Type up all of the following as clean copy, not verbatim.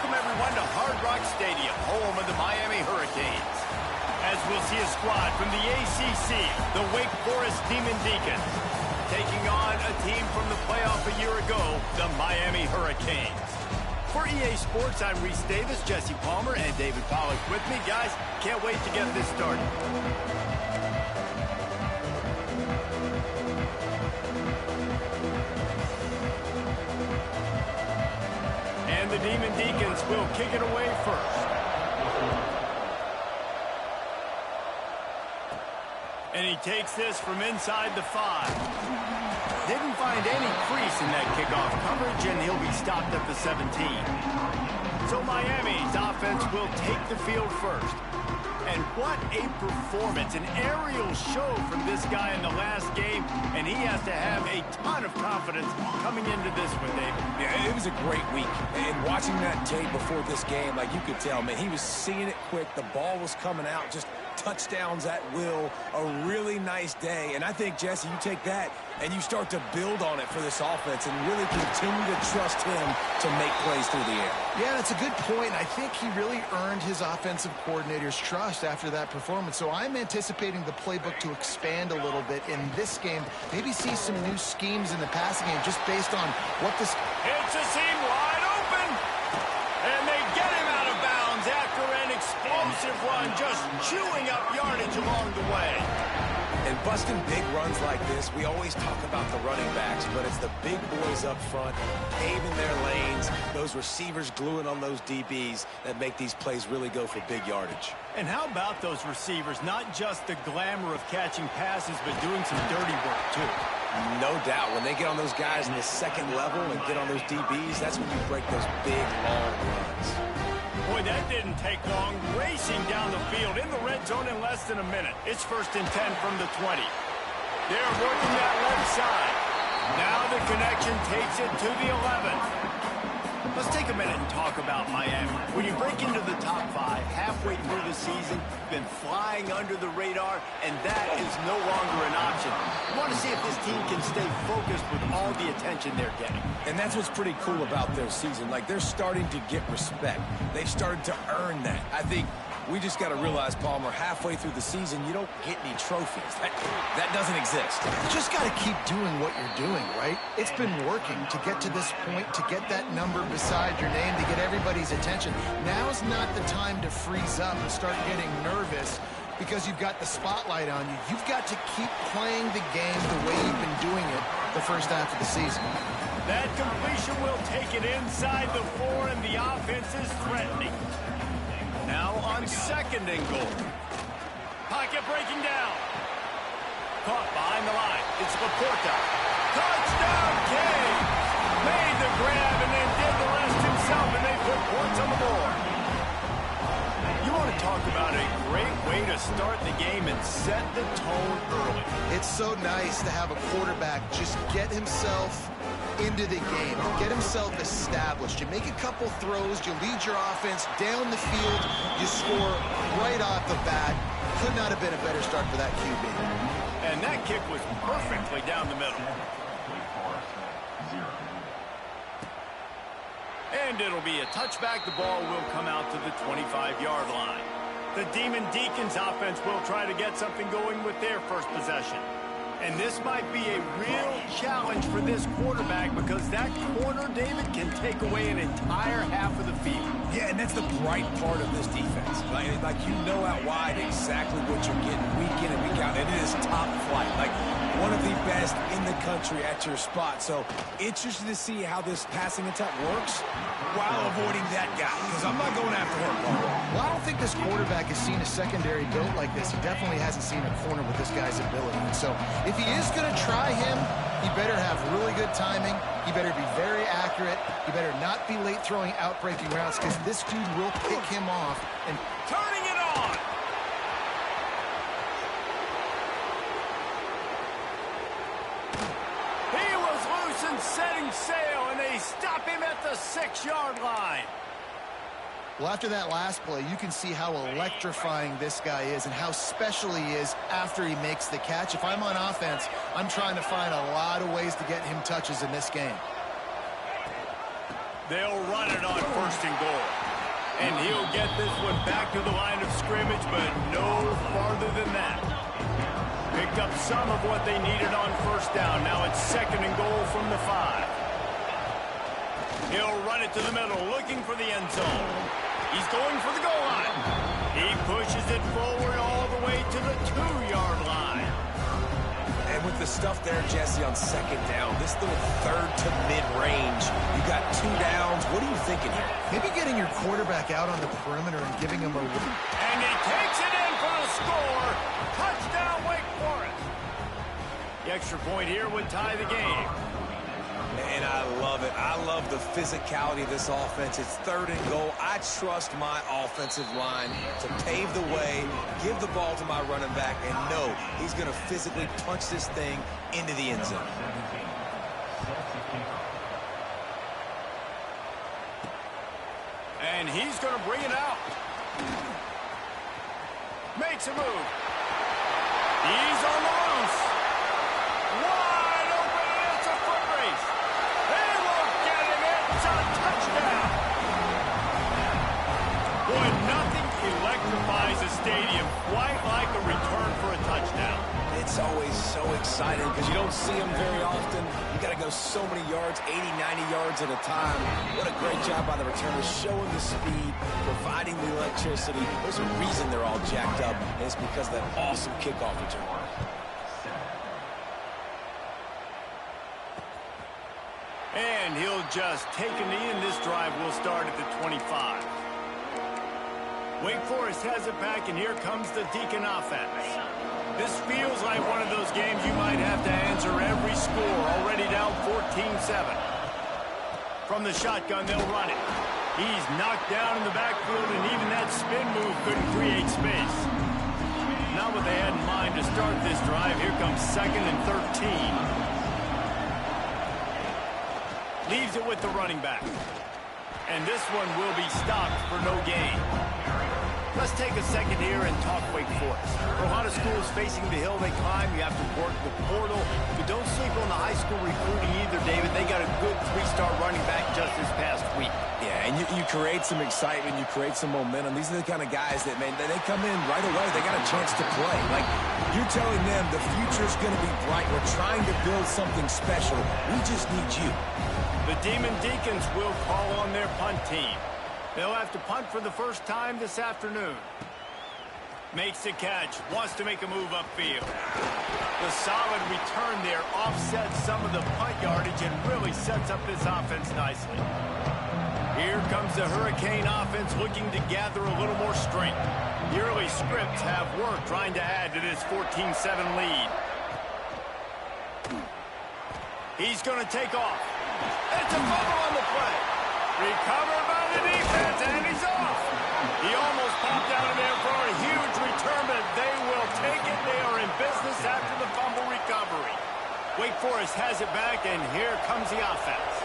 Welcome, everyone, to Hard Rock Stadium, home of the Miami Hurricanes. As we'll see a squad from the ACC, the Wake Forest Demon Deacons, taking on a team from the playoff a year ago, the Miami Hurricanes. For EA Sports, I'm Reese Davis, Jesse Palmer, and David Pollack with me. Guys, can't wait to get this started. And the Demon Deacons will kick it away first. And he takes this from inside the 5. Didn't find any crease in that kickoff coverage, and he'll be stopped at the 17. So Miami's offense will take the field first. And what a performance, an aerial show from this guy in the last game, and he has to have a ton of confidence coming into this one, David. Yeah, it was a great week. And watching that tape before this game, like you could tell, man, he was seeing it quick. The ball was coming out, just touchdowns at will. A really nice day. And I think, Jesse, you take that and you start to build on it for this offense and really continue to trust him to make plays through the air. Yeah, that's a good point. I think he really earned his offensive coordinator's trust after that performance. So I'm anticipating the playbook to expand a little bit in this game. Maybe see some new schemes in the passing game just based on what this... It's a seam wide open. And they get him out of bounds after an explosive run, just chewing up yardage along the way. And busting big runs like this, we always talk about the running backs, but it's the big boys up front, paving their lanes, those receivers gluing on those DBs that make these plays really go for big yardage. And how about those receivers? Not just the glamour of catching passes, but doing some dirty work, too. No doubt. When they get on those guys in the second level and get on those DBs, that's when you break those big, long runs. Boy, that didn't take long. Racing down the field in the red zone in less than a minute. It's 1st and 10 from the 20. They're working that left side. Now the connection takes it to the 11. Let's take a minute and talk about Miami. When you break into the top 5 halfway through the season, been flying under the radar, and that is no longer an option. You want to see if this team can stay focused with all the attention they're getting. And that's what's pretty cool about their season. Like, they're starting to get respect. They've started to earn that. I think we just got to realize, Palmer, halfway through the season, you don't get any trophies. That doesn't exist. You just got to keep doing what you're doing, right? It's been working to get to this point, to get that number beside your name, to get everybody's attention. Now's not the time to freeze up and start getting nervous because you've got the spotlight on you. You've got to keep playing the game the way you've been doing it the first half of the season. That completion will take it inside the 4, and the offense is threatening. Now on 2nd and goal. Pocket breaking down. Caught behind the line. It's Laporta. Touchdown, Cade. Made the grab and then did the rest himself, and they put points on the board. You want to talk about a great way to start the game and set the tone early. It's so nice to have a quarterback just get himself into the game, get himself established. You make a couple throws, you lead your offense down the field, you score right off the bat. Could not have been a better start for that QB. And that kick was perfectly down the middle. And it'll be a touchback. The ball will come out to the 25-yard line. The Demon Deacons offense will try to get something going with their first possession. And this might be a real challenge for this quarterback because that corner, David, can take away an entire half of the field. Yeah, and that's the bright part of this defense. Like you know out wide exactly what you're getting week in and week out. And it is top flight. Like one of the best in the country at your spot. So interested to see how this passing attack works while avoiding that guy. Because I'm not going after him. Well, I don't think this quarterback has seen a secondary built like this. He definitely hasn't seen a corner with this guy's ability. And so if he is going to try him, he better have really good timing. He better be very accurate. He better not be late throwing out-breaking routes because this dude will pick him off. And turning it on. He was loose and setting sail, and they stop him at the 6-yard line. Well, after that last play, you can see how electrifying this guy is and how special he is after he makes the catch. If I'm on offense, I'm trying to find a lot of ways to get him touches in this game. They'll run it on 1st and goal. And he'll get this one back to the line of scrimmage, but no farther than that. Picked up some of what they needed on first down. Now it's 2nd and goal from the 5. He'll run it to the middle, looking for the end zone. He's going for the goal line. He pushes it forward all the way to the 2-yard line. And with the stuff there, Jesse, on 2nd down, this little 3rd to mid-range, you got 2 downs. What are you thinking here? Maybe getting your quarterback out on the perimeter and giving him a... And he takes it in for the score. Touchdown, Wake Forest. The extra point here would tie the game. And I love it. I love the physicality of this offense. It's 3rd and goal. I trust my offensive line to pave the way, give the ball to my running back, and know he's going to physically punch this thing into the end zone. And he's going to bring it out. Makes a move. He's on the loose. Wide open, and it's a foot race. They won't get him. It's a touchdown. Boy, nothing electrifies a stadium quite like a return for a touchdown. It's always so exciting because you don't see them very often. You got to go so many yards, 80, 90 yards at a time. What a great job by the returners, showing the speed, providing the electricity. There's a reason they're all jacked up, and it's because of that awesome kickoff return. And he'll just take a knee, and this drive will start at the 25. Wake Forest has it back, and here comes the Deacon offense. This feels like one of those games you might have to answer every score, already down 14-7. From the shotgun, they'll run it. He's knocked down in the backfield, and even that spin move couldn't create space. Not what they had in mind to start this drive. Here comes 2nd and 13. Leaves it with the running back. And this one will be stopped for no gain. Let's take a second here and talk Wake Forest. Ohio schools facing the hill they climb. You have to work the portal. But don't sleep on the high school recruiting either, David. They got a good 3-star running back just this past week. Yeah, and you create some excitement. You create some momentum. These are the kind of guys that, man, they come in right away. They got a chance to play. Like, you're telling them the future's going to be bright. We're trying to build something special. We just need you. The Demon Deacons will call on their punt team. They'll have to punt for the first time this afternoon. Makes the catch. Wants to make a move upfield. The solid return there offsets some of the punt yardage and really sets up this offense nicely. Here comes the Hurricane offense looking to gather a little more strength. The early scripts have worked trying to add to this 14-7 lead. He's going to take off. It's a fumble on the play. Recovered by the defense, and he's off. He almost popped out of there for a huge return, but they will take it. They are in business after the fumble recovery. Wake Forest has it back, and here comes the offense.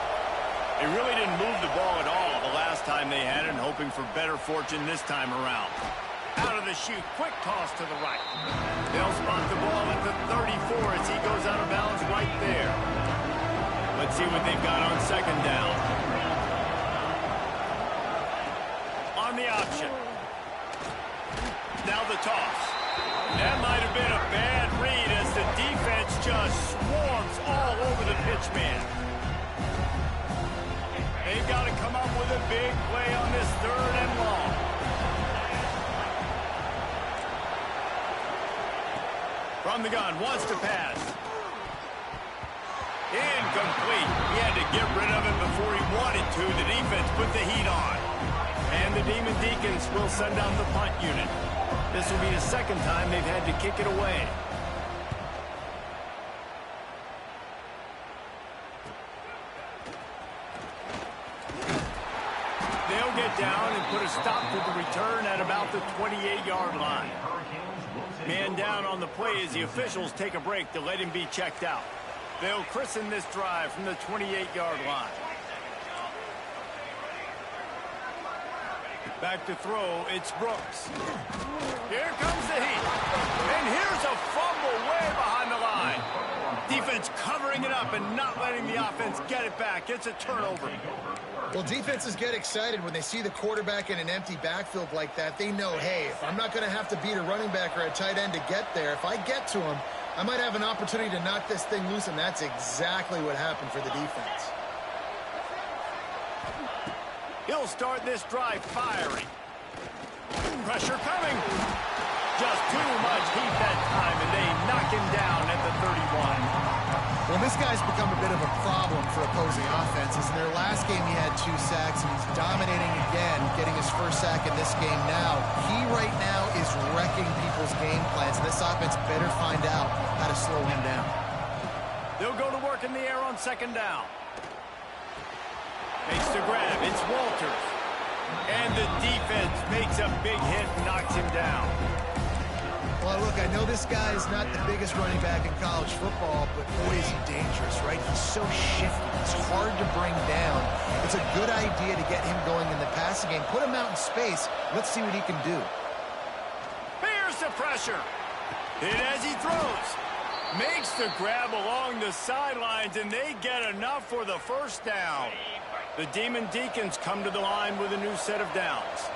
They really didn't move the ball at all the last time they had it, and hoping for better fortune this time around. Out of the chute, quick toss to the right. They'll spot the ball at the 34 as he goes out of bounds right there. Let's see what they've got on 2nd down. On the option. Now the toss. That might have been a bad read as the defense just swarms all over the pitch man. They've got to come up with a big play on this 3rd and long. From the gun, wants to pass. Incomplete. He had to get rid of it before he wanted to. The defense put the heat on. And the Demon Deacons will send out the punt unit. This will be the 2nd time they've had to kick it away. They'll get down and put a stop to the return at about the 28-yard line. Man down on the play as the officials take a break to let him be checked out. They'll christen this drive from the 28-yard line. Back to throw, it's Brooks. Here comes the heat. And here's a fumble way behind the line. Defense covering it up and not letting the offense get it back. It's a turnover. Well, defenses get excited when they see the quarterback in an empty backfield like that. They know, hey, if I'm not going to have to beat a running back or a tight end to get there, if I get to him, I might have an opportunity to knock this thing loose, and that's exactly what happened for the defense. He'll start this drive firing. Pressure coming. Just too much heat that time, and they knock him down at the 31. Well, this guy's become a bit of a problem for opposing offenses. In their last game, he had 2 sacks, and he's dominating again, getting his first sack in this game now. He right now is wrecking people's game plans, and this offense better find out how to slow him down. They'll go to work in the air on second down. Makes the grab. It's Walters. And the defense makes a big hit and knocks him down. Well, look, I know this guy is not the biggest running back in college football, but boy, is he dangerous, right? He's so shifty. He's hard to bring down. It's a good idea to get him going in the passing game. Put him out in space. Let's see what he can do. Here's the pressure. Hit as he throws. Makes the grab along the sidelines, and they get enough for the first down. The Demon Deacons come to the line with a new set of downs.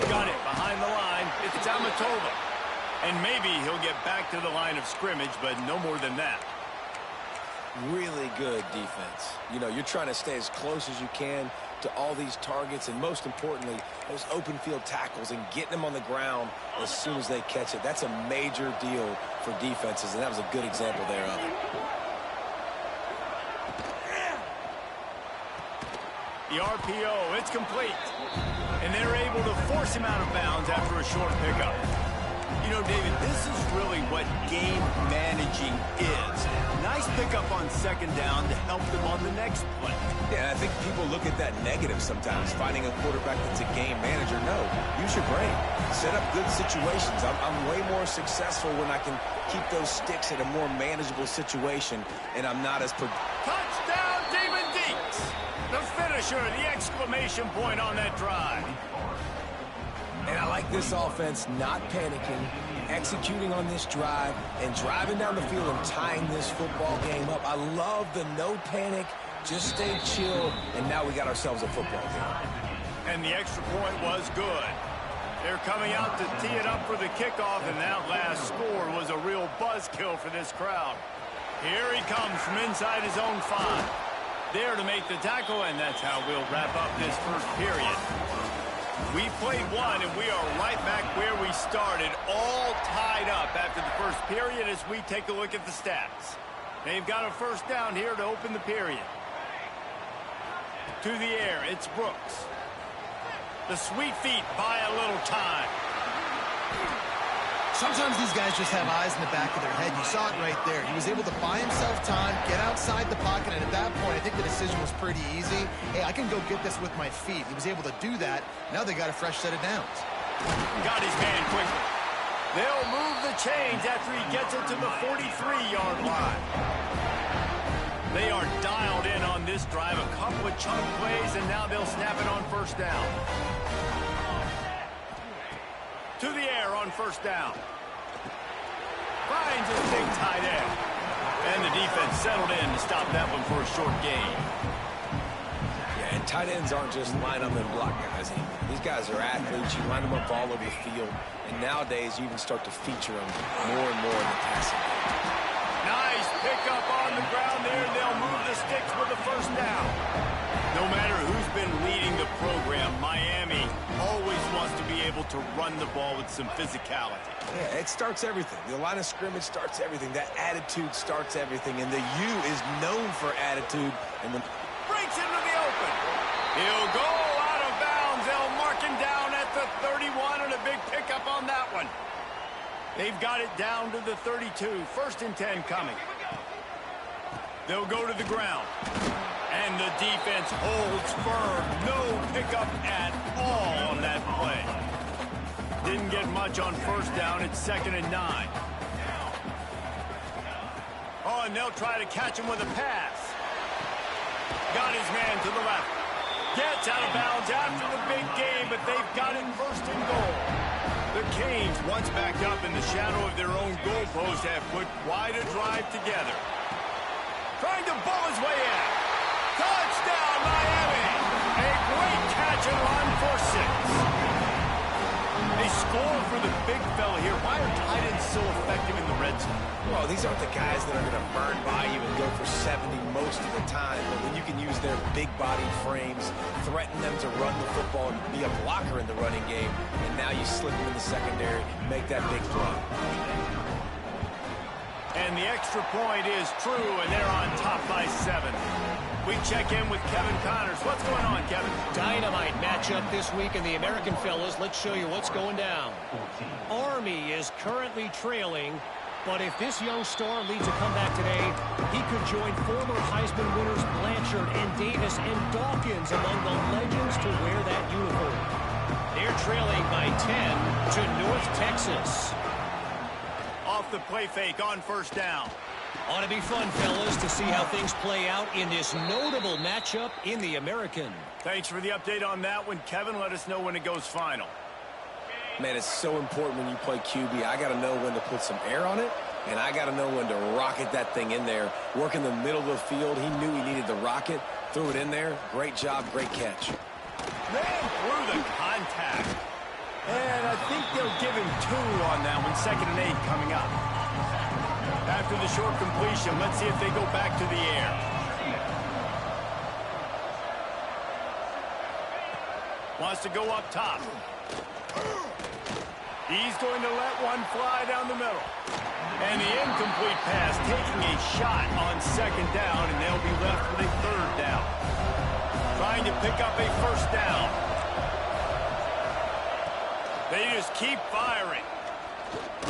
Got it behind the line. It's Tamatova. And maybe he'll get back to the line of scrimmage, but no more than that. Really good defense. You know, you're trying to stay as close as you can to all these targets, and most importantly, those open field tackles and getting them on the ground as soon as they catch it. That's a major deal for defenses, and that was a good example there of it. The RPO, it's complete. And they're able to force him out of bounds after a short pickup. You know, David, this is really what game managing is. Nice pickup on second down to help them on the next play. Yeah, I think people look at that negative sometimes, finding a quarterback that's a game manager. No, use your brain. Set up good situations. I'm way more successful when I can keep those sticks at a more manageable situation, and I'm not as... Touchdown, Demon Deeks! The finisher, the exclamation point on that drive. And I like this offense not panicking, executing on this drive, and driving down the field and tying this football game up. I love the no panic, just stay chill, and now we got ourselves a football game. And the extra point was good. They're coming out to tee it up for the kickoff, and that last score was a real buzzkill for this crowd. Here he comes from inside his own 5. There to make the tackle, and that's how we'll wrap up this first period. We played one, and we are right back where we started, all tied up after the first period as we take a look at the stats. They've got a first down here to open the period. To the air, it's Brooks. The sweet feet buy a little time. Sometimes these guys just have eyes in the back of their head. You saw it right there. He was able to buy himself time, get outside the pocket, and at that point, I think the decision was pretty easy. Hey, I can go get this with my feet. He was able to do that. Now they got a fresh set of downs. Got his man quickly. They'll move the chains after he gets it to the 43-yard line. They are dialed in on this drive. A couple of chunk plays, and now they'll snap it on first down. To the air on first down. Finds his big tight end. And the defense settled in to stop that one for a short gain. Yeah, and tight ends aren't just line up and block guys. These guys are athletes. You line them up all over the field. And nowadays, you even start to feature them more and more in the passing game. Nice pickup on the ground there. They'll move the sticks with the first down. No matter who's been leading the program, Miami always wants to be able to run the ball with some physicality. Yeah, it starts everything. The line of scrimmage starts everything. That attitude starts everything. And the U is known for attitude. And when breaks into the open. He'll go out of bounds. They'll mark him down at the 31, and a big pickup on that one. They've got it down to the 32. First and 10 coming. They'll go to the ground. And the defense holds firm. No pickup at all on that play. Didn't get much on first down. It's 2nd and 9. Oh, and they'll try to catch him with a pass. Got his man to the left. Gets out of bounds after the big game, but they've got it first and goal. The Canes, once backed up in the shadow of their own goalpost, have put quite a drive together. Trying to bull his way in. Touchdown, Miami! A great catch and run for 6. They score for the big fella here. Why are tight ends so effective in the red zone? Well, these aren't the guys that are going to burn by you and go for 70 most of the time. But when you can use their big-bodied frames, threaten them to run the football and be a blocker in the running game, and now you slip them in the secondary, make that big throw. And the extra point is true, and they're on top by 7. We check in with Kevin Connors. What's going on, Kevin? Dynamite matchup this week in the American, fellas. Let's show you what's going down. Army is currently trailing, but if this young star leads a comeback today, he could join former Heisman winners Blanchard and Davis and Dawkins among the legends to wear that uniform. They're trailing by 10 to North Texas. Off the play fake on first down. Ought to be fun, fellas, to see how things play out in this notable matchup in the American. Thanks for the update on that one, Kevin. Let us know when it goes final. Man, it's so important when you play QB. I got to know when to put some air on it, and I got to know when to rocket that thing in there. Work in the middle of the field. He knew he needed the rocket. Threw it in there. Great job, great catch. Ran through the contact. And I think they'll give him 2 on that one. 2nd and 8 coming up. After the short completion, let's see if they go back to the air. Wants to go up top. He's going to let one fly down the middle. And the incomplete pass taking a shot on 2nd down, and they'll be left with a 3rd down. Trying to pick up a 1st down. They just keep firing.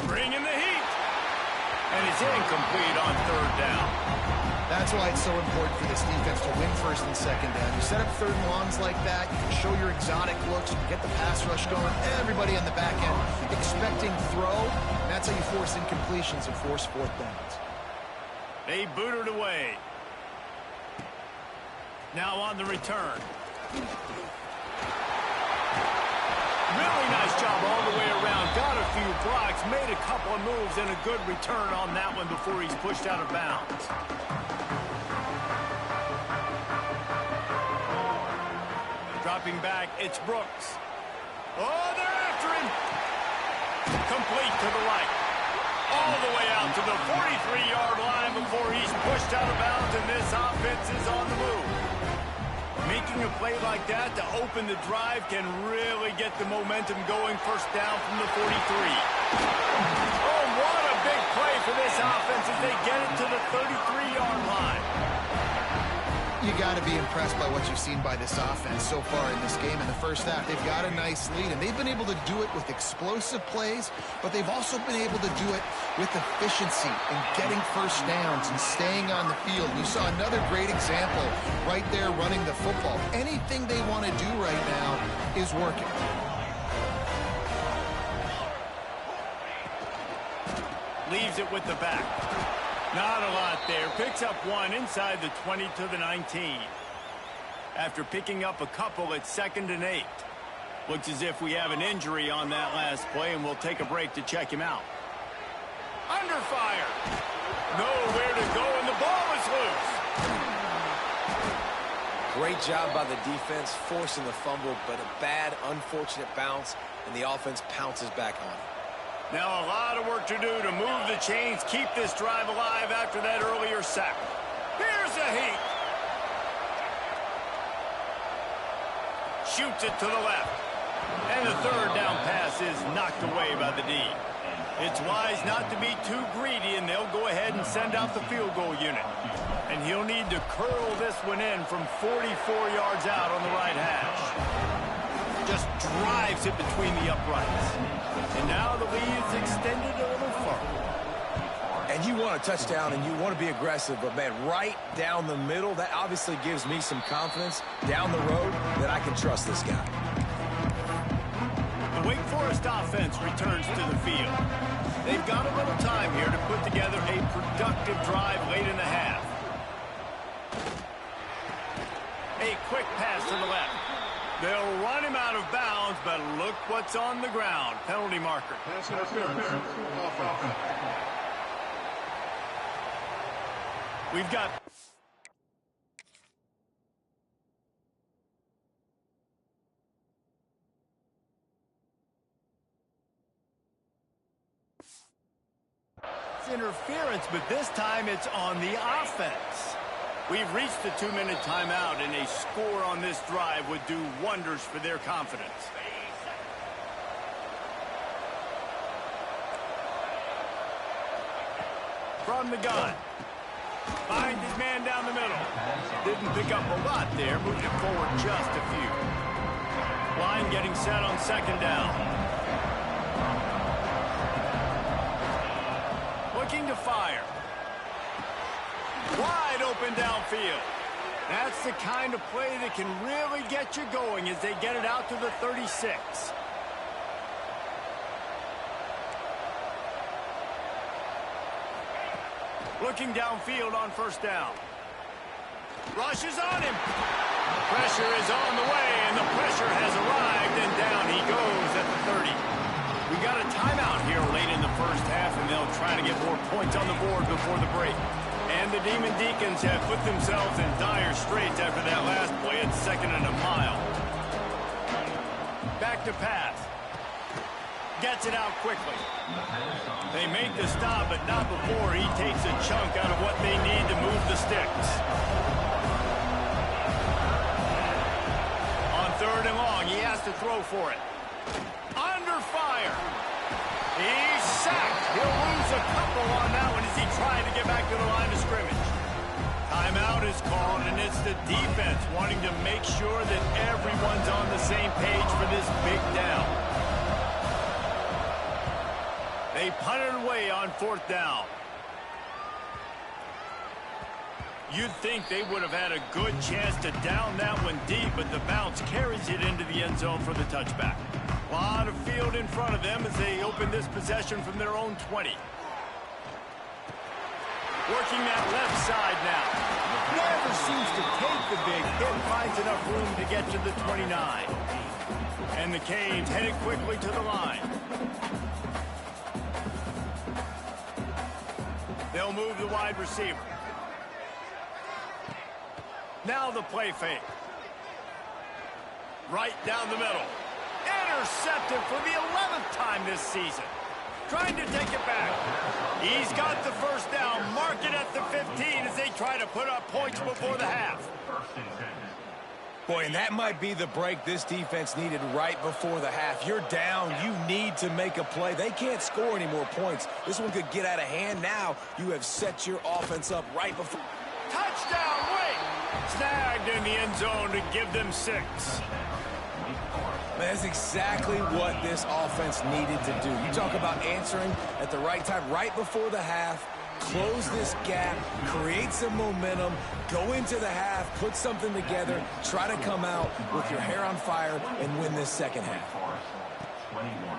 Bringing the heat. And it's incomplete on 3rd down. That's why it's so important for this defense to win 1st and 2nd down. You set up 3rd and longs like that, you can show your exotic looks, you can get the pass rush going, everybody on the back end expecting throw. That's how you force incompletions and force 4th downs. They booted away. Now on the return. Really nice job all the way around. Got a few blocks, made a couple of moves, and a good return on that one before he's pushed out of bounds. Dropping back, it's Brooks. Oh, they're after him. Complete to the right. All the way out to the 43-yard line before he's pushed out of bounds, and this offense is on the move. Making a play like that to open the drive can really get the momentum going. 1st down from the 43. Oh, what a big play for this offense as they get it to the 33-yard line. You got to be impressed by what you've seen by this offense so far in this game. In the 1st half, they've got a nice lead, and they've been able to do it with explosive plays, but they've also been able to do it with efficiency and getting 1st downs and staying on the field. You saw another great example right there running the football. Anything they want to do right now is working. Leaves it with the back. Not a lot there. Picks up 1 inside the 20 to the 19. After picking up a couple at 2nd and 8. Looks as if we have an injury on that last play, and we'll take a break to check him out. Under fire. Nowhere to go, and the ball is loose. Great job by the defense, forcing the fumble, but a bad, unfortunate bounce, and the offense pounces back on it. Now a lot of work to do to move the chains, keep this drive alive after that earlier sack. Here's a heat. Shoots it to the left. And the 3rd down pass is knocked away by the D. It's wise not to be too greedy, and they'll go ahead and send out the field goal unit. And he'll need to curl this one in from 44 yards out on the right hash. Just drives it between the uprights. And now the lead is extended a little further. And you want a touchdown and you want to be aggressive, but man, right down the middle, that obviously gives me some confidence down the road that I can trust this guy. The Wake Forest offense returns to the field. They've got a little time here to put together a productive drive late in the half. A quick pass to the left. They'll run him out of bounds, but look what's on the ground. Penalty marker. We've got... interference, but this time it's on the offense. We've reached the 2-minute timeout, and a score on this drive would do wonders for their confidence. From the gun. Finds his man down the middle. Didn't pick up a lot there, moved it forward just a few. Line getting set on second down. Looking to fire. Wide open downfield. That's the kind of play that can really get you going as they get it out to the 36. Looking downfield on first down. Rushes on him. Pressure is on the way, and the pressure has arrived, and down he goes at the 30. We got a timeout here late in the first half, and they'll try to get more points on the board before the break. And the Demon Deacons have put themselves in dire straits after that last play at 2nd and a mile. Back to pass. Gets it out quickly. They make the stop, but not before he takes a chunk out of what they need to move the sticks. On 3rd and long, he has to throw for it. Under fire. He's sacked. He'll lose a couple on that one as he tried to get back to the line of scrimmage. Timeout is called, and it's the defense wanting to make sure that everyone's on the same page for this big down. They punt it away on 4th down. You'd think they would have had a good chance to down that one deep, but the bounce carries it into the end zone for the touchback. A lot of field in front of them as they open this possession from their own 20. Working that left side now. Never seems to take the big hit, finds enough room to get to the 29. And the Canes headed quickly to the line. They'll move the wide receiver. Now the play fake. Right down the middle. Intercepted for the 11th time this season. Trying to take it back. He's got the first down. Mark it at the 15 as they try to put up points before the half. Boy, and that might be the break this defense needed right before the half. You're down. You need to make a play. They can't score any more points. This one could get out of hand. Now you have set your offense up right before. Touchdown, wait! Snagged in the end zone to give them 6. That's exactly what this offense needed to do. You talk about answering at the right time, right before the half, close this gap, create some momentum, go into the half, put something together, try to come out with your hair on fire and win this second half.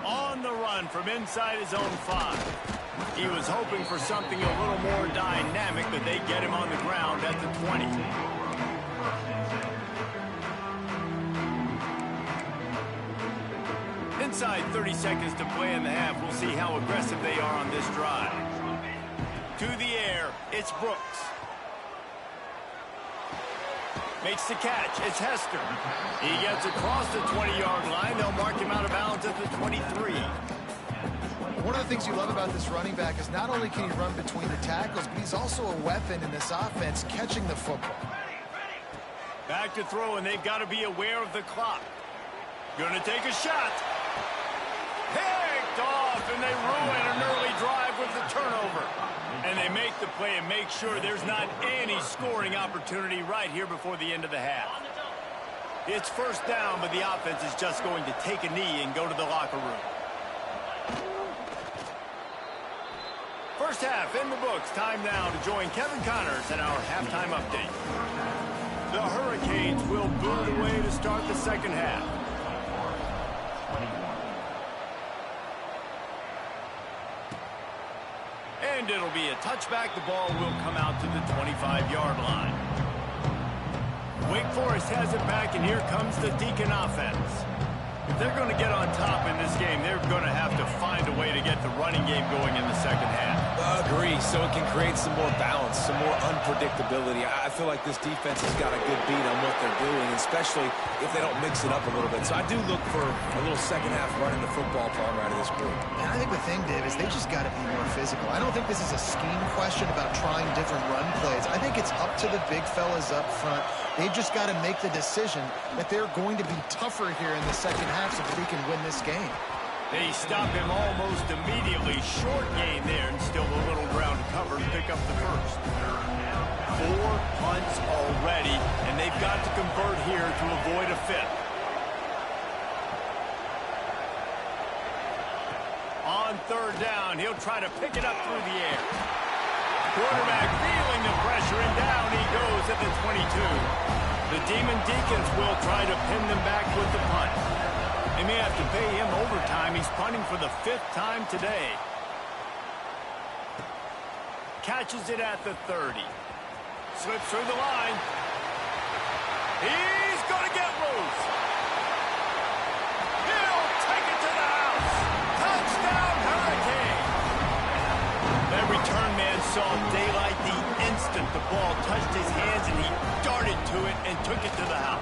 On the run from inside his own 5. He was hoping for something a little more dynamic, but they get him on the ground at the 20. Inside 30 seconds to play in the half. We'll see how aggressive they are on this drive. To the air, it's Brooks. Makes the catch, it's Hester. He gets across the 20-yard line. They'll mark him out of bounds at the 23. One of the things you love about this running back is not only can he run between the tackles, but he's also a weapon in this offense, catching the football. Back to throw, and they've got to be aware of the clock. Gonna take a shot. Picked off, and they ruin an early drive with the turnover. And they make the play and make sure there's not any scoring opportunity right here before the end of the half. It's first down, but the offense is just going to take a knee and go to the locker room. First half in the books. Time now to join Kevin Connors in our halftime update. The Hurricanes will boot away to start the second half. And it'll be a touchback. The ball will come out to the 25-yard line. Quick Forest has it back, and here comes the Deacon offense. If they're going to get on top in this game, they're going to have to find a way to get the running game going in the second half. Agree, so it can create some more balance, some more unpredictability. I feel like this defense has got a good beat on what they're doing, especially if they don't mix it up a little bit. So I do look for a little second half running the football problem out of this group. And I think the thing, Dave, is they just got to be more physical. I don't think this is a scheme question about trying different run plays. I think it's up to the big fellas up front. They've just got to make the decision that they're going to be tougher here in the second half so that they can win this game. They stop him almost immediately. Short gain there, and still a little ground cover to pick up the first. 4 punts already, and they've got to convert here to avoid a fifth. On third down, he'll try to pick it up through the air. Quarterback feeling the pressure, and down he goes at the 22. The Demon Deacons will try to pin them back with the punt. They may have to pay him overtime. He's punting for the 5th time today. Catches it at the 30. Slips through the line. He's going to get loose. He'll take it to the house. Touchdown, Hurricane. That return man saw daylight the instant the ball touched his hands, and he darted to it and took it to the house.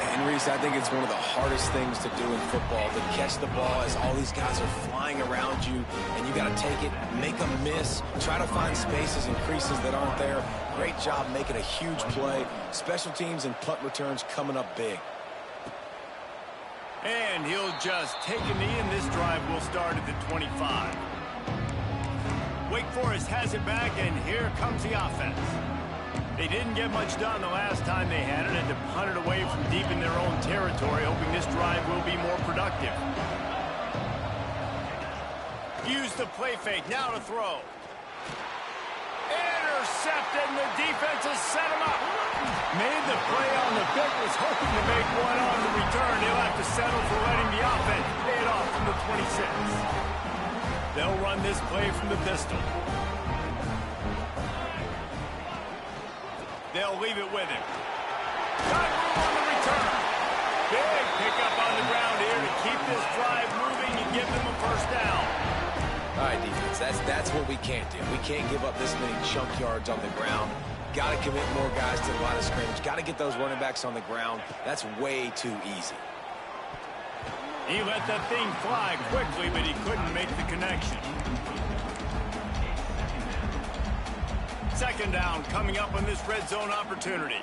And, Reese, I think it's one of the hardest things to do in football, to catch the ball as all these guys are flying around you, and you got to take it, make them miss, try to find spaces and creases that aren't there. Great job making a huge play. Special teams and punt returns coming up big. And he'll just take a knee, and this drive will start at the 25. Wake Forest has it back, and here comes the offense. They didn't get much done the last time they had it, and to punt it away from deep in their own territory, hoping this drive will be more productive. Use the play fake, now to throw. Intercepted, and the defense has set him up. Made the play on the pick, was hoping to make one on the return. He'll have to settle for letting the offense pay it off from the 26. They'll run this play from the pistol. They'll leave it with him. Got room on the return. Big pickup on the ground here to keep this drive moving and give them a first down. All right, defense, that's what we can't do. We can't give up this many chunk yards on the ground. Got to commit more guys to the line of scrimmage. Got to get those running backs on the ground. That's way too easy. He let that thing fly quickly, but he couldn't make the connection. Second down coming up on this red zone opportunity.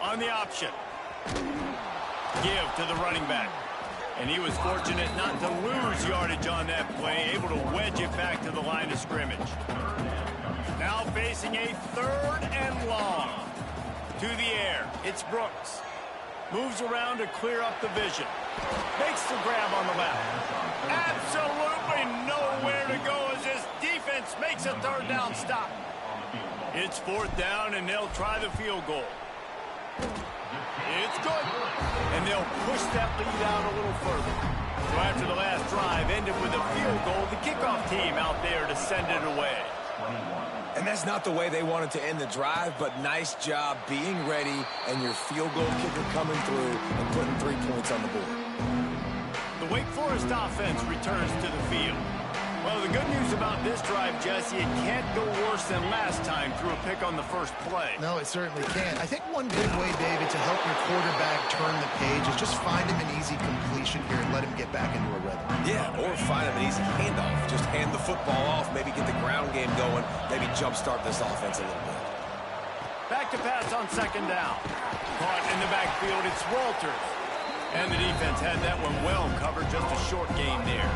On the option. Give to the running back. And he was fortunate not to lose yardage on that play, able to wedge it back to the line of scrimmage. Now facing a 3rd and long. To the air, it's Brooks. Moves around to clear up the vision. Makes the grab on the left. Absolutely nowhere to go as this defense makes a 3rd down stop. It's 4th down, and they'll try the field goal. It's good. And they'll push that lead out a little further. So after the last drive ended with a field goal, the kickoff team out there to send it away. And that's not the way they wanted to end the drive, but nice job being ready and your field goal kicker coming through and putting 3 points on the board. The Wake Forest offense returns to the field. Well, the good news about this drive, Jesse, it can't go worse than last time through a pick on the first play. No, it certainly can't. I think one good way, David, to help your quarterback turn the page is just find him an easy completion here and let him get back into a rhythm. Yeah, or find him an easy handoff. Just hand the football off, maybe get the ground game going, maybe jumpstart this offense a little bit. Back to pass on second down. Caught in the backfield, it's Walters. And the defense had that one well covered, just a short gain there.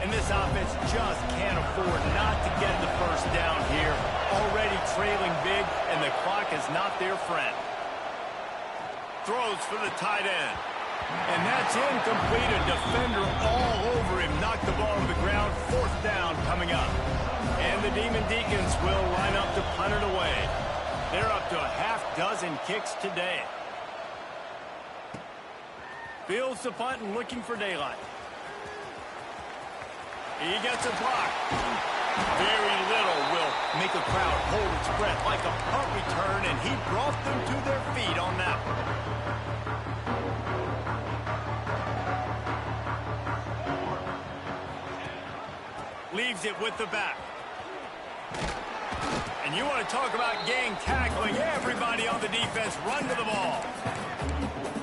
And this offense just can't afford not to get the first down here. Already trailing big, and the clock is not their friend. Throws for the tight end. And that's incomplete. A defender all over him. Knocked the ball to the ground. 4th down coming up. And the Demon Deacons will line up to punt it away. They're up to a half-dozen kicks today. Fields the punt and looking for daylight. He gets a block. Very little will make a crowd hold its breath like a punt return, and he brought them to their feet on that one. Leaves it with the back. And you want to talk about gang tackling. Everybody on the defense run to the ball.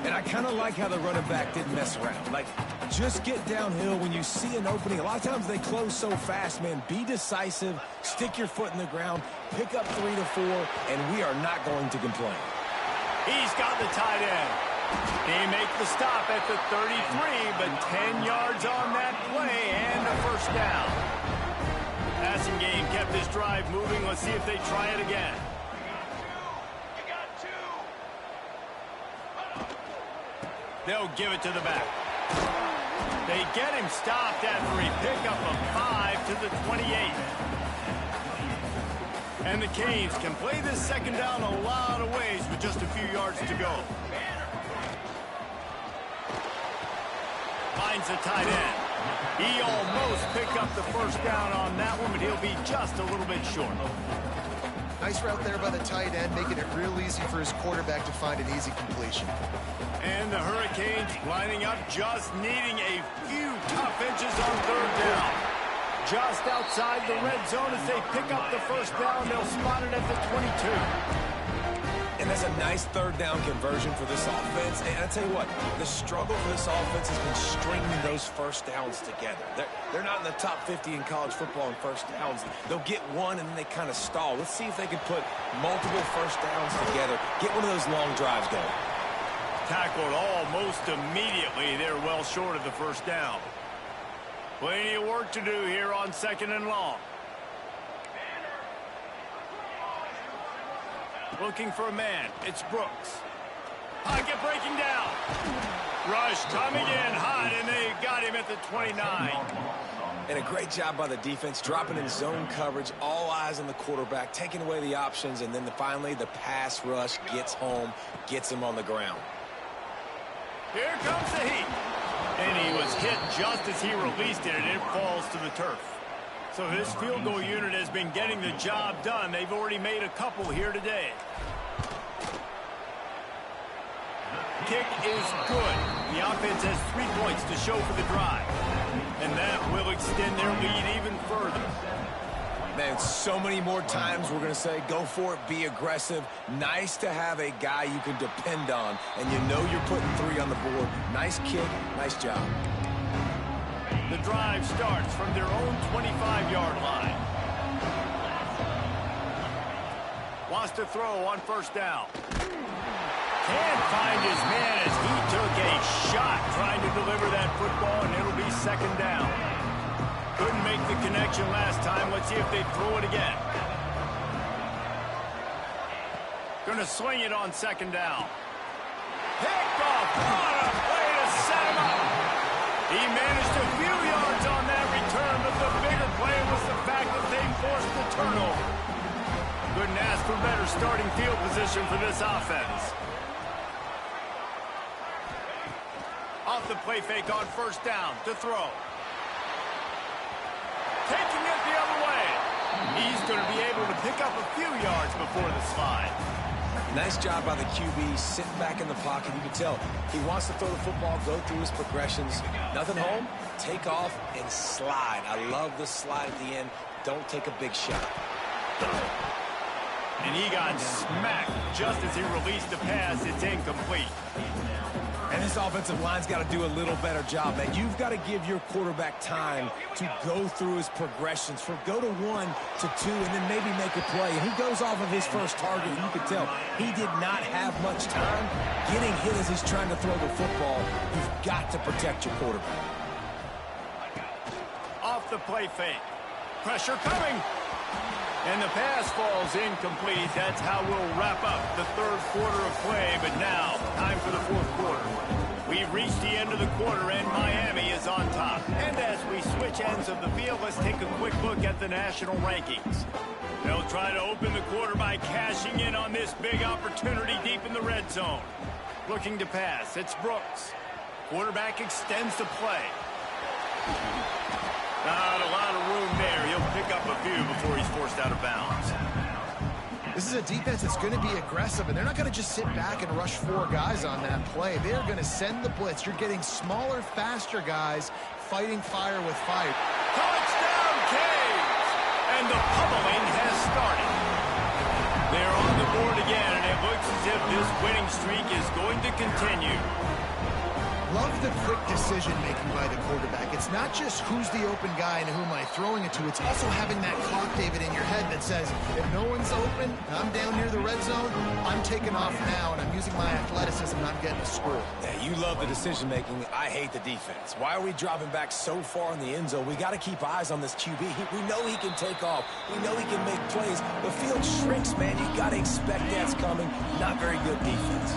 And I kind of like how the running back didn't mess around. Like, just get downhill when you see an opening. A lot of times they close so fast, man. Be decisive, stick your foot in the ground, pick up 3 to 4, and we are not going to complain. He's got the tight end. He makes the stop at the 33, but 10 yards on that play and a first down. Passing game kept this drive moving. Let's see if they try it again. They'll give it to the back. They get him stopped after he picked up a 5 to the 28. And the Canes can play this second down a lot of ways with just a few yards to go. Finds the tight end. He almost picked up the first down on that one, but he'll be just a little bit short. Nice route there by the tight end, making it real easy for his quarterback to find an easy completion. And the Hurricanes lining up, just needing a few tough inches on third down. Just outside the red zone as they pick up the first down. They'll spot it at the 22. And that's a nice third down conversion for this offense. And I tell you what, the struggle for this offense has been stringing those first downs together. They're not in the top 50 in college football in first downs. They'll get one and then they kind of stall. Let's see if they can put multiple first downs together. Get one of those long drives going. Tackled almost immediately. They're well short of the first down. Plenty of work to do here on second and long. Looking for a man. It's Brooks. Pocket breaking down. Rush coming in hot, and they got him at the 29. And a great job by the defense, dropping in zone coverage, all eyes on the quarterback, taking away the options, and then finally the pass rush gets home, gets him on the ground. Here comes the heat. And he was hit just as he released it, and it falls to the turf. So this field goal unit has been getting the job done. They've already made a couple here today. Kick is good. The offense has 3 points to show for the drive. And that will extend their lead even further. Man, so many more times we're going to say, go for it, be aggressive. Nice to have a guy you can depend on, and you know you're putting 3 on the board. Nice kick, nice job. The drive starts from their own 25-yard line. Wants to throw on first down. Can't find his man as he took a shot trying to deliver that football, and it'll be second down. Couldn't make the connection last time. Let's see if they throw it again. Gonna swing it on second down. Picked off. What a play to set him up. He managed a few yards on that return, but the bigger play was the fact that they forced the turnover. Couldn't ask for better starting field position for this offense. Off the play fake on first down to throw. Taking it the other way. He's going to be able to pick up a few yards before the slide. Nice job by the QB, sitting back in the pocket. You can tell he wants to throw the football, go through his progressions. Nothing home, take off, and slide. I love the slide at the end. Don't take a big shot. And he got smacked just as he released the pass. It's incomplete. And this offensive line's got to do a little better job, man. You've got to give your quarterback time to go through his progressions. From go to 1 to 2 and then maybe make a play. And he goes off of his first target. You can tell he did not have much time getting hit as he's trying to throw the football. You've got to protect your quarterback. Off the play fake. Pressure coming. And the pass falls incomplete. That's how we'll wrap up the third quarter of play. But now, time for the fourth quarter. We've reached the end of the quarter, and Miami is on top. And as we switch ends of the field, let's take a quick look at the national rankings. They'll try to open the quarter by cashing in on this big opportunity deep in the red zone. Looking to pass. It's Brooks. Quarterback extends the play. Not a lot of room there. He'll pick up a few before he's forced out of bounds. This is a defense that's going to be aggressive, and they're not going to just sit back and rush 4 guys on that play. They're going to send the blitz. You're getting smaller, faster guys fighting fire with fire. Touchdown, Caves! And the pummeling has started. They're on the board again, and it looks as if this winning streak is going to continue. Love the quick decision-making by the quarterback. It's not just who's the open guy and who am I throwing it to. It's also having that clock, David, in your head that says, if no one's open, I'm down near the red zone, I'm taking off now, and I'm using my athleticism, and I'm getting a score. Yeah, you love the decision-making. I hate the defense. Why are we dropping back so far in the end zone? We got to keep eyes on this QB. We know he can take off. We know he can make plays. The field shrinks, man. You got to expect that's coming. Not very good defense.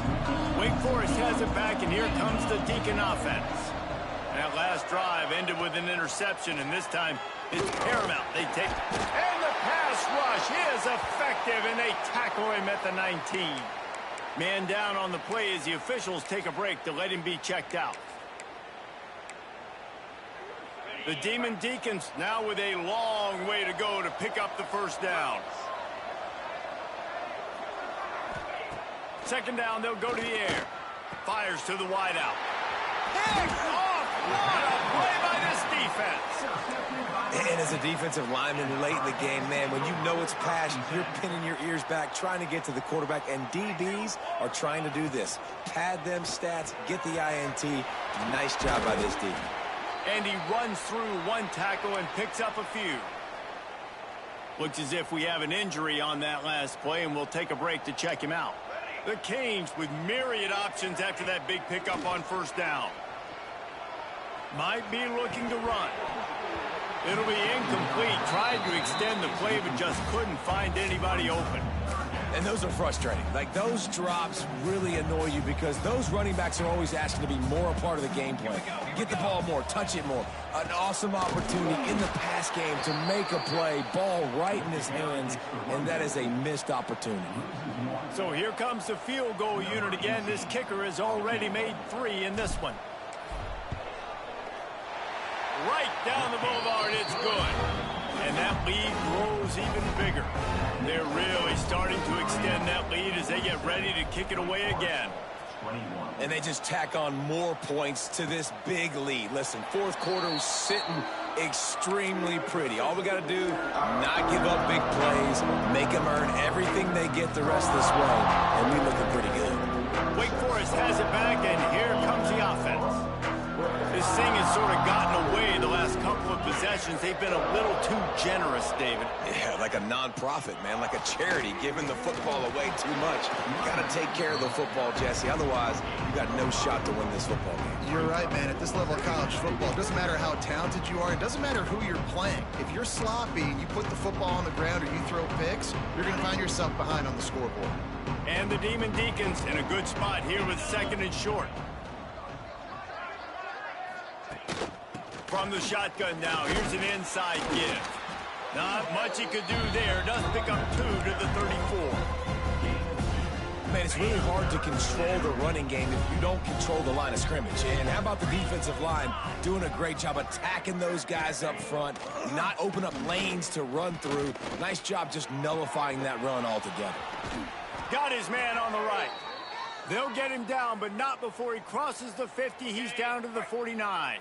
Wake Forest has it back, and here comes the Deacon offense. That last drive ended with an interception, and this time it's paramount. They take, and the pass rush is effective, and they tackle him at the 19. Man down on the play as the officials take a break to let him be checked out. The Demon Deacons now with a long way to go to pick up the first down. Second down, they'll go to the air. Fires to the wideout. Picked off! What a play by this defense! And as a defensive lineman late in the game, man, when you know it's pass, you're pinning your ears back, trying to get to the quarterback, and DBs are trying to do this. Pad them stats, get the INT. Nice job by this D. And he runs through one tackle and picks up a few. Looks as if we have an injury on that last play, and we'll take a break to check him out. The Canes with myriad options after that big pickup on first down. Might be looking to run. It'll be incomplete. Tried to extend the play, but just couldn't find anybody open. And those are frustrating. Like, those drops really annoy you because those running backs are always asking to be more a part of the game plan. Get the ball more, touch it more. An awesome opportunity in the pass game to make a play, ball right in his hands, and that is a missed opportunity. So here comes the field goal unit again. This kicker has already made 3 in this one. Right down the boulevard, it's good. And that lead grows even bigger. They're really starting to extend that lead as they get ready to kick it away again. And they just tack on more points to this big lead. Listen, fourth quarter was sitting extremely pretty. All we got to do, not give up big plays, make them earn everything they get the rest of this way, and we looking pretty good. Wake Forest has it back, and here comes the offense. This thing has sort of gotten away the last couple of possessions. They've been a little too generous, David. Yeah, like a non-profit, man, like a charity, giving the football away too much. You got to take care of the football, Jesse. Otherwise, you got no shot to win this football game. You're right, man. At this level of college football, it doesn't matter how talented you are. It doesn't matter who you're playing. If you're sloppy and you put the football on the ground or you throw picks, you're going to find yourself behind on the scoreboard. And the Demon Deacons in a good spot here with 2nd and short. From the shotgun now, here's an inside give. Not much he could do there. Does pick up 2 to the 34. Man, it's really hard to control the running game if you don't control the line of scrimmage. And how about the defensive line doing a great job attacking those guys up front, not open up lanes to run through. Nice job just nullifying that run altogether. Got his man on the right. They'll get him down, but not before he crosses the 50. He's down to the 49.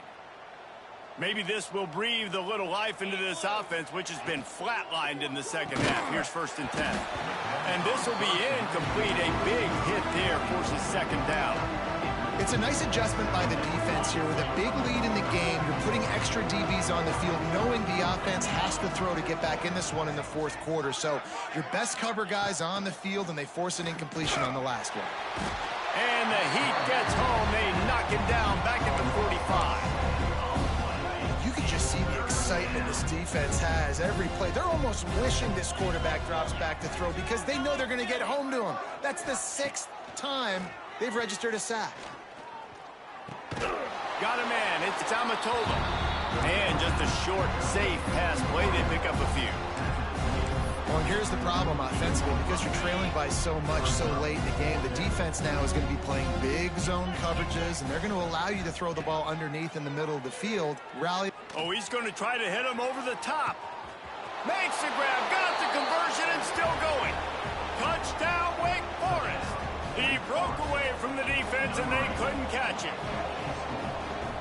Maybe this will breathe a little life into this offense, which has been flatlined in the second half. Here's 1st and 10. And this will be incomplete. A big hit there forces 2nd down. It's a nice adjustment by the defense here. With a big lead in the game, you're putting extra DBs on the field, knowing the offense has to throw to get back in this one in the 4th quarter. So your best cover guys on the field, and they force an incompletion on the last one. And the Heat gets home. They knock him down back at the 45. You can just see the excitement this defense has every play. They're almost wishing this quarterback drops back to throw because they know they're going to get home to him. That's the 6th time they've registered a sack. Got a man. It's Amatola. And just a short, safe pass play. They pick up a few. Well, and here's the problem offensively. Because you're trailing by so much so late in the game, the defense now is going to be playing big zone coverages, and they're going to allow you to throw the ball underneath in the middle of the field. Rally. Oh, he's going to try to hit him over the top. Makes the grab, got the conversion, and still going. Touchdown, Wake Forest. He broke away from the defense, and they couldn't catch him.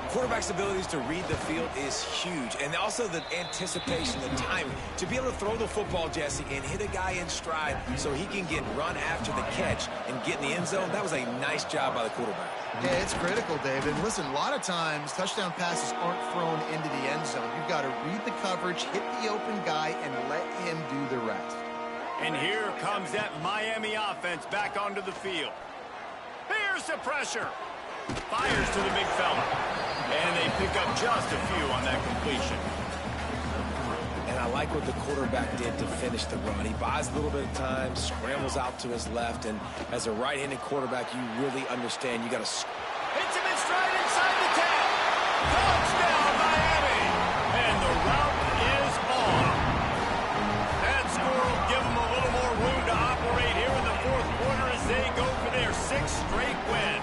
Quarterback's abilities to read the field is huge, and also the anticipation, the timing. To be able to throw the football, Jesse, and hit a guy in stride so he can get run after the catch and get in the end zone, that was a nice job by the quarterback. Yeah, it's critical, David. Listen, a lot of times touchdown passes aren't thrown into the end zone. You've got to read the coverage, hit the open guy, and let him do the rest. And here comes that Miami offense back onto the field. Here's the pressure. Fires to the big fella. And they pick up just a few on that completion. And I like what the quarterback did to finish the run. He buys a little bit of time, scrambles out to his left, and as a right-handed quarterback, you really understand you got to... Hits him in stride inside the 10. Touchdown, Miami! And the route is on. That score will give them a little more room to operate here in the fourth quarter as they go for their 6th straight win.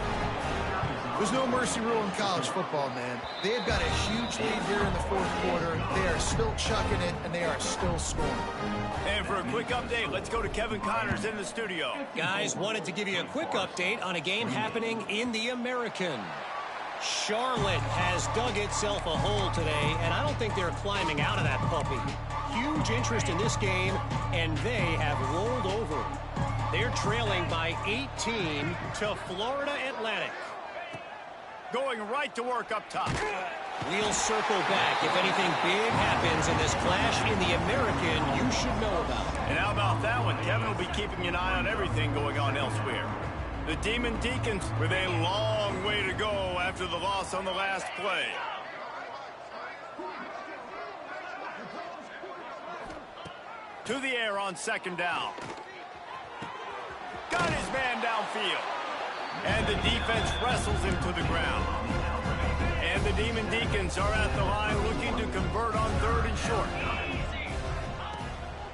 There's no mercy rule in college football, man. They've got a huge lead here in the fourth quarter. They are still chucking it, and they are still scoring. And for a quick update, let's go to Kevin Connors in the studio. Guys, wanted to give you a quick update on a game happening in the American. Charlotte has dug itself a hole today, and I don't think they're climbing out of that puppy. Huge interest in this game, and they have rolled over. They're trailing by 18 to Florida Atlantic. Going right to work up top. We'll circle back if anything big happens in this clash in the American you should know about. And how about that one? Kevin will be keeping an eye on everything going on elsewhere. The Demon Deacons with a long way to go after the loss on the last play. To the air on 2nd down. Got his man downfield. And the defense wrestles him to the ground. And the Demon Deacons are at the line looking to convert on 3rd and short.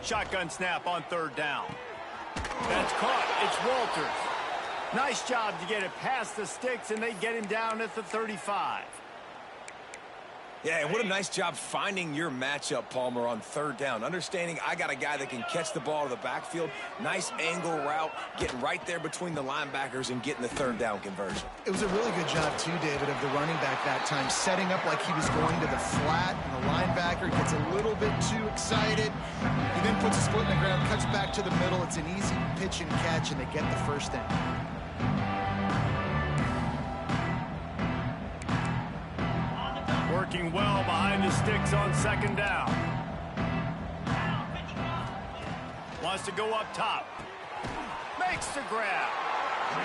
Shotgun snap on 3rd down. That's caught. It's Walters. Nice job to get it past the sticks, and they get him down at the 35. Yeah, and what a nice job finding your matchup, Palmer, on 3rd down. Understanding I got a guy that can catch the ball to the backfield. Nice angle route, getting right there between the linebackers and getting the 3rd down conversion. It was a really good job, too, David, of the running back that time, setting up like he was going to the flat, and the linebacker gets a little bit too excited. He then puts his foot in the ground, cuts back to the middle. It's an easy pitch and catch, and they get the 1st down. Working well behind the sticks on 2nd down. Wants to go up top. Makes the grab.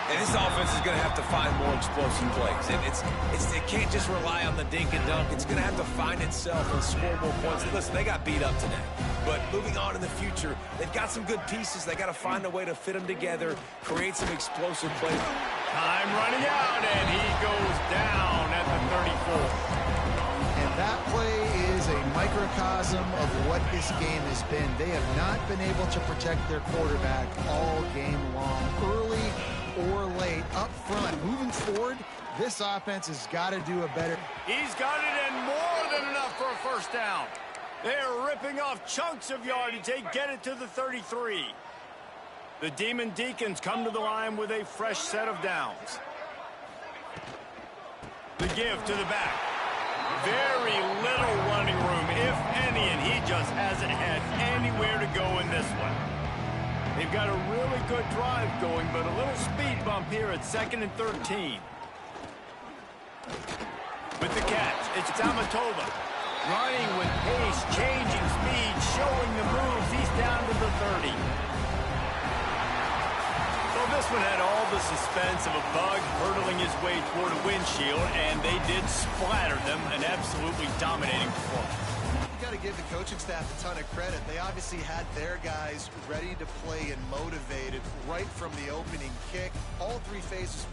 And this offense is going to have to find more explosive plays. And it can't just rely on the dink and dunk. It's going to have to find itself and score more points. Listen, they got beat up today. But moving on in the future, they've got some good pieces. They got to find a way to fit them together, create some explosive plays. Time running out, and he goes down at the 34. And that play is a microcosm of what this game has been. They have not been able to protect their quarterback all game long, early or late, up front. Moving forward, this offense has got to do a better. He's got it and more than enough for a 1st down. They're ripping off chunks of yardage. They get it to the 33. The Demon Deacons come to the line with a fresh set of downs. The give to the back. Very little running room, if any, and he just hasn't had anywhere to go in this one. They've got a really good drive going, but a little speed bump here at 2nd and 13. With the catch, it's Damatova. Running with pace, changing speed, showing the moves. He's down to the 30. Well, this one had all the suspense of a bug hurtling his way toward a windshield, and they did splatter them, an absolutely dominating performance. You got to give the coaching staff a ton of credit. They obviously had their guys ready to play and motivated right from the opening kick. All 3 phases.